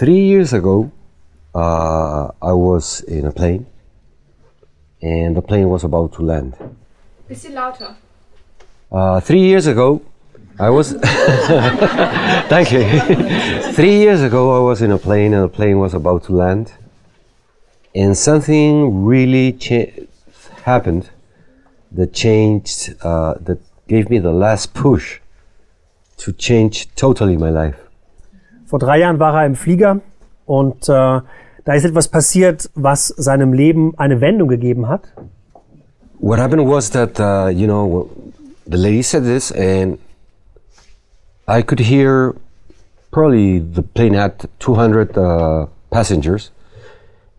3 years ago, I was in a plane, and the plane was about to land. Bisschen lauter. 3 years ago, I was. Thank you. 3 years ago, I was in a plane, and the plane was about to land, and something really happened that changed, that gave me the last push to change totally my life. Vor 3 Jahren war er im Flieger und da ist etwas passiert, was seinem Leben eine Wendung gegeben hat. What happened was that, you know, the lady said this, and I could hear probably the plane had 200 passengers,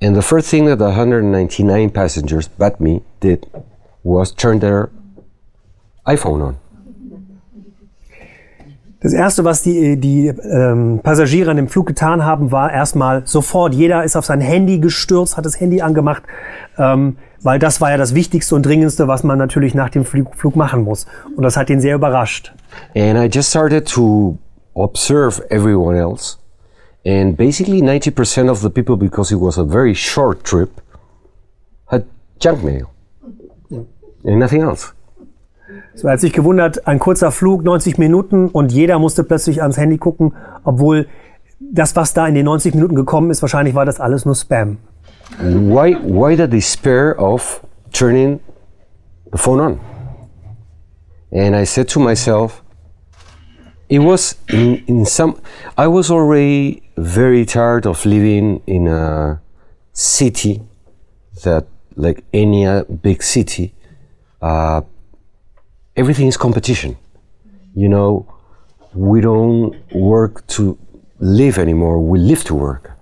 and the first thing that the 199 passengers but me did was turn their iPhone on. Das Erste, was die Passagiere an dem Flug getan haben, war erstmal sofort, jeder ist auf sein Handy gestürzt, hat das Handy angemacht, weil das war ja das Wichtigste und Dringendste, was man natürlich nach dem Flug machen muss. Und das hat ihn sehr überrascht. And I just started to observe everyone else. And basically 90% of the people, because it was a very short trip, had junk mail. And nothing else. So, er hat sich gewundert, ein kurzer Flug, 90 Minuten und jeder musste plötzlich ans Handy gucken, obwohl das, was da in den 90 Minuten gekommen ist, wahrscheinlich war das alles nur Spam. Why the despair of turning the phone on? And I said to myself, it was I was already very tired of living in a city that, like any big city, everything is competition. You know, we don't work to live anymore, we live to work.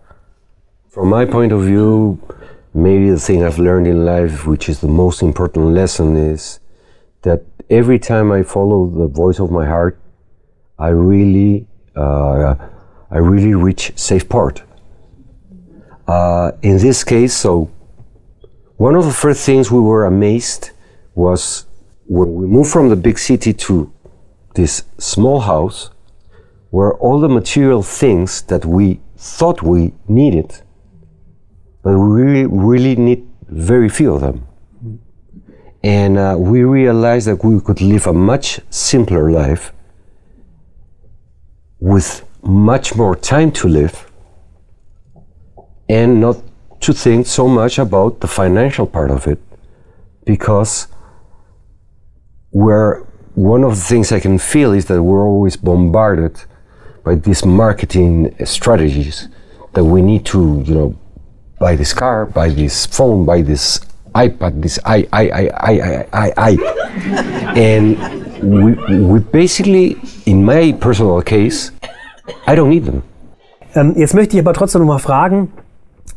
From my point of view, maybe the thing I've learned in life, which is the most important lesson, is that every time I follow the voice of my heart, I really reach safe port. In this case, so one of the first things we were amazed was when we moved from the big city to this small house, where all the material things that we thought we needed, but we really need very few of them. And we realized that we could live a much simpler life with much more time to live and not to think so much about the financial part of it, because one of the things I can feel is that we're always bombarded by these marketing strategies that we need to, you know, buy this car, buy this phone, buy this iPad, this I. And we basically, in my personal case, I don't need them. Jetzt möchte ich aber trotzdem noch mal fragen,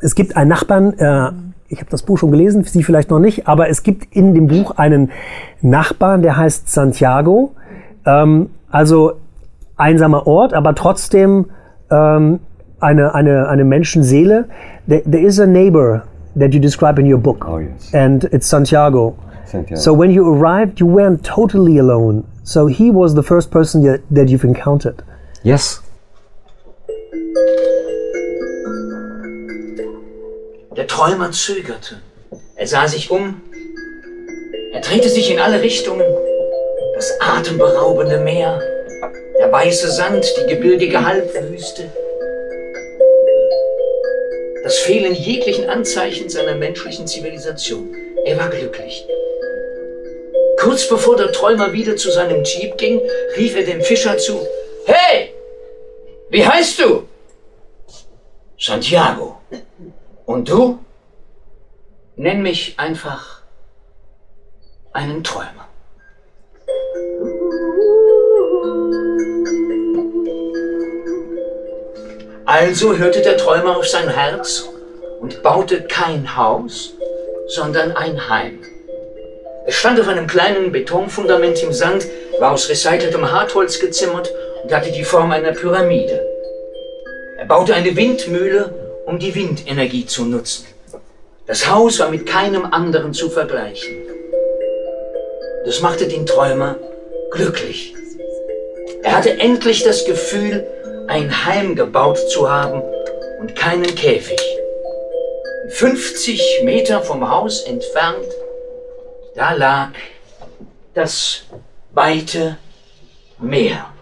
es gibt einen Nachbarn, ich habe das Buch schon gelesen, Sie vielleicht noch nicht, aber es gibt in dem Buch einen Nachbarn, der heißt Santiago, also einsamer Ort, aber trotzdem eine Menschenseele. There is a neighbor that you describe in your book, oh, yes. And it's Santiago. Santiago. So when you arrived, you weren't totally alone. So he was the first person that you've encountered. Yes. Der Träumer zögerte. Er sah sich um. Er drehte sich in alle Richtungen. Das atemberaubende Meer, der weiße Sand, die gebirgige Halbwüste. Das Fehlen jeglichen Anzeichens einer menschlichen Zivilisation. Er war glücklich. Kurz bevor der Träumer wieder zu seinem Jeep ging, rief er dem Fischer zu: Hey, wie heißt du? Santiago. Und du? Nenn mich einfach einen Träumer. Also hörte der Träumer auf sein Herz und baute kein Haus, sondern ein Heim. Es stand auf einem kleinen Betonfundament im Sand, war aus recyceltem Hartholz gezimmert und hatte die Form einer Pyramide. Er baute eine Windmühle, um die Windenergie zu nutzen. Das Haus war mit keinem anderen zu vergleichen. Das machte den Träumer glücklich. Er hatte endlich das Gefühl, ein Heim gebaut zu haben und keinen Käfig. 50 Meter vom Haus entfernt, da lag das weite Meer.